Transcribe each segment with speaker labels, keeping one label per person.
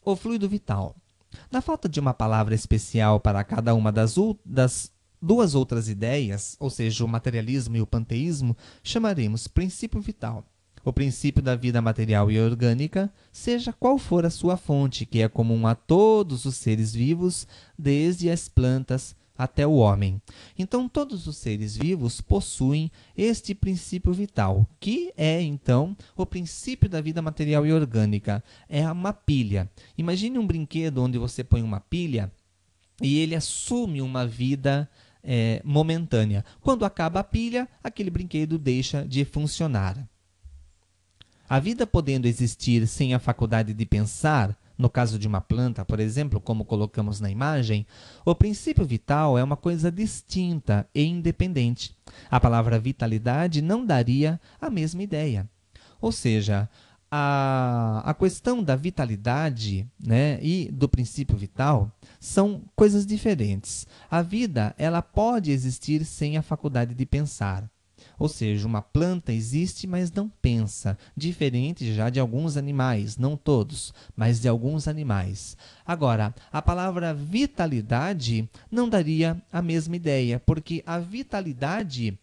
Speaker 1: O fluido vital. Na falta de uma palavra especial para cada uma das duas outras ideias, ou seja, o materialismo e o panteísmo, chamaremos princípio vital. O princípio da vida material e orgânica, seja qual for a sua fonte, que é comum a todos os seres vivos, desde as plantas até o homem. Então, todos os seres vivos possuem este princípio vital, que é, então, o princípio da vida material e orgânica. É uma pilha. Imagine um brinquedo onde você põe uma pilha e ele assume uma vida momentânea. Quando acaba a pilha, aquele brinquedo deixa de funcionar. A vida podendo existir sem a faculdade de pensar, no caso de uma planta, por exemplo, como colocamos na imagem, o princípio vital é uma coisa distinta e independente. A palavra vitalidade não daria a mesma ideia. Ou seja, a questão da vitalidade, né, e do princípio vital são coisas diferentes. A vida ela pode existir sem a faculdade de pensar. Ou seja, uma planta existe, mas não pensa, diferente já de alguns animais, não todos, mas de alguns animais. Agora, a palavra vitalidade não daria a mesma ideia, porque a vitalidade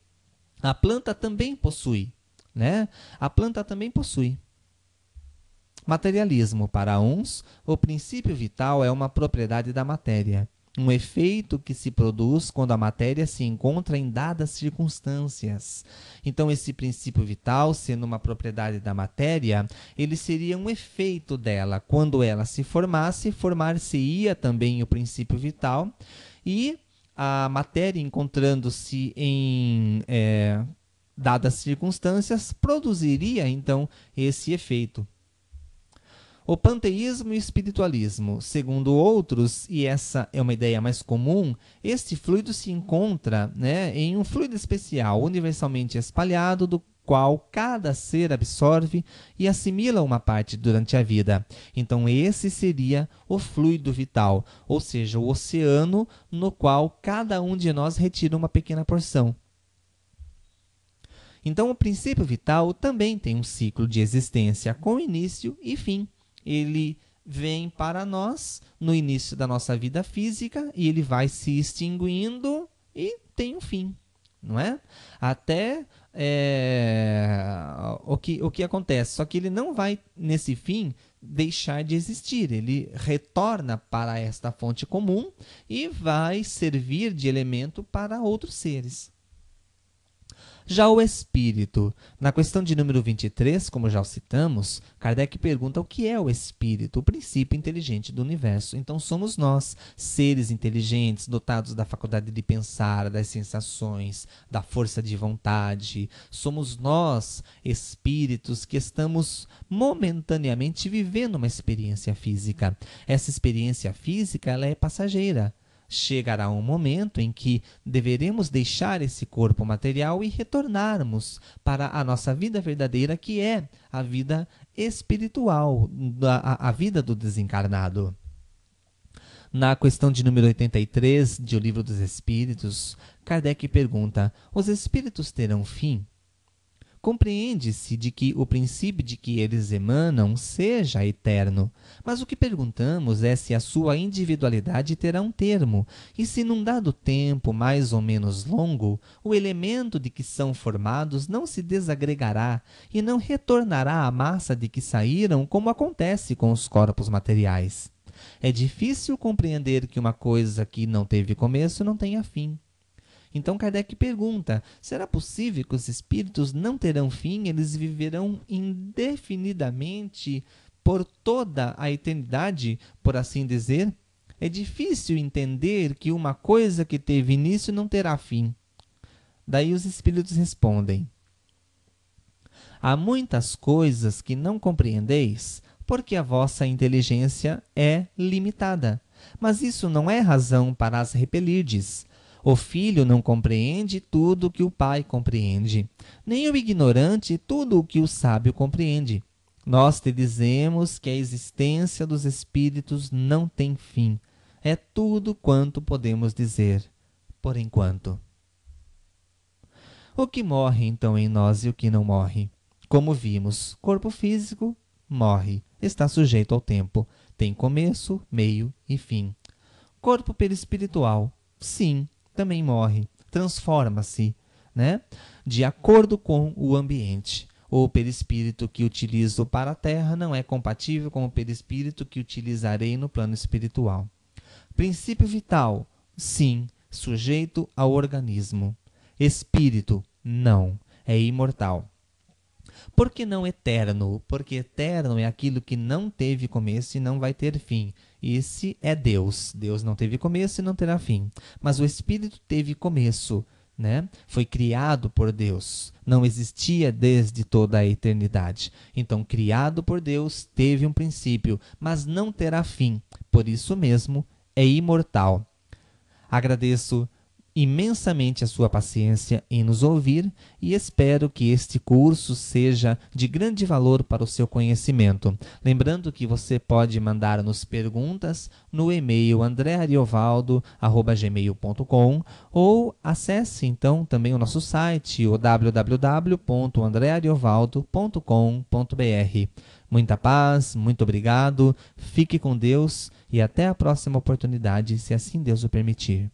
Speaker 1: a planta também possui, né? A planta também possui. Materialismo. Para uns, o princípio vital é uma propriedade da matéria. Um efeito que se produz quando a matéria se encontra em dadas circunstâncias. Então, esse princípio vital, sendo uma propriedade da matéria, ele seria um efeito dela. Quando ela se formasse, formar-se-ia também o princípio vital e a matéria, encontrando-se em dadas circunstâncias, produziria, então, esse efeito. O panteísmo e o espiritualismo, segundo outros, e essa é uma ideia mais comum, este fluido se encontra, né, em um fluido especial, universalmente espalhado, do qual cada ser absorve e assimila uma parte durante a vida. Então, esse seria o fluido vital, ou seja, o oceano no qual cada um de nós retira uma pequena porção. Então, o princípio vital também tem um ciclo de existência com início e fim. Ele vem para nós no início da nossa vida física e ele vai se extinguindo e tem um fim, não é? Até o que acontece, só que ele não vai, nesse fim, deixar de existir. Ele retorna para esta fonte comum e vai servir de elemento para outros seres. Já o espírito, na questão de número 23, como já o citamos, Kardec pergunta o que é o espírito, o princípio inteligente do universo. Então somos nós, seres inteligentes, dotados da faculdade de pensar, das sensações, da força de vontade. Somos nós, espíritos, que estamos momentaneamente vivendo uma experiência física. Essa experiência física ela é passageira. Chegará um momento em que deveremos deixar esse corpo material e retornarmos para a nossa vida verdadeira, que é a vida espiritual, a vida do desencarnado. Na questão de número 83 de O Livro dos Espíritos, Kardec pergunta: os espíritos terão fim? Compreende-se de que o princípio de que eles emanam seja eterno, mas o que perguntamos é se a sua individualidade terá um termo, e se num dado tempo mais ou menos longo, o elemento de que são formados não se desagregará e não retornará à massa de que saíram, como acontece com os corpos materiais. É difícil compreender que uma coisa que não teve começo não tenha fim. Então Kardec pergunta, será possível que os espíritos não terão fim? Eles viverão indefinidamente por toda a eternidade, por assim dizer? É difícil entender que uma coisa que teve início não terá fim. Daí os espíritos respondem: há muitas coisas que não compreendeis, porque a vossa inteligência é limitada. Mas isso não é razão para as repelirdes. O filho não compreende tudo o que o pai compreende, nem o ignorante tudo o que o sábio compreende. Nós te dizemos que a existência dos espíritos não tem fim. É tudo quanto podemos dizer, por enquanto. O que morre, então, em nós e o que não morre? Como vimos, corpo físico morre, está sujeito ao tempo. tem começo, meio e fim. Corpo perispiritual, sim, também morre, transforma-se, né? De acordo com o ambiente. O perispírito que utilizo para a Terra não é compatível com o perispírito que utilizarei no plano espiritual. Princípio vital, sim, sujeito ao organismo. Espírito, não, é imortal. Por que não eterno? Porque eterno é aquilo que não teve começo e não vai ter fim. Esse é Deus. Deus não teve começo e não terá fim. Mas o Espírito teve começo, né? Foi criado por Deus. Não existia desde toda a eternidade. Então, criado por Deus, teve um princípio, mas não terá fim. Por isso mesmo, é imortal. Agradeço imensamente a sua paciência em nos ouvir e espero que este curso seja de grande valor para o seu conhecimento. Lembrando que você pode mandar-nos perguntas no e-mail andreariovaldo@gmail.com ou acesse então também o nosso site, o www.andreariovaldo.com.br. Muita paz, muito obrigado, fique com Deus e até a próxima oportunidade, se assim Deus o permitir.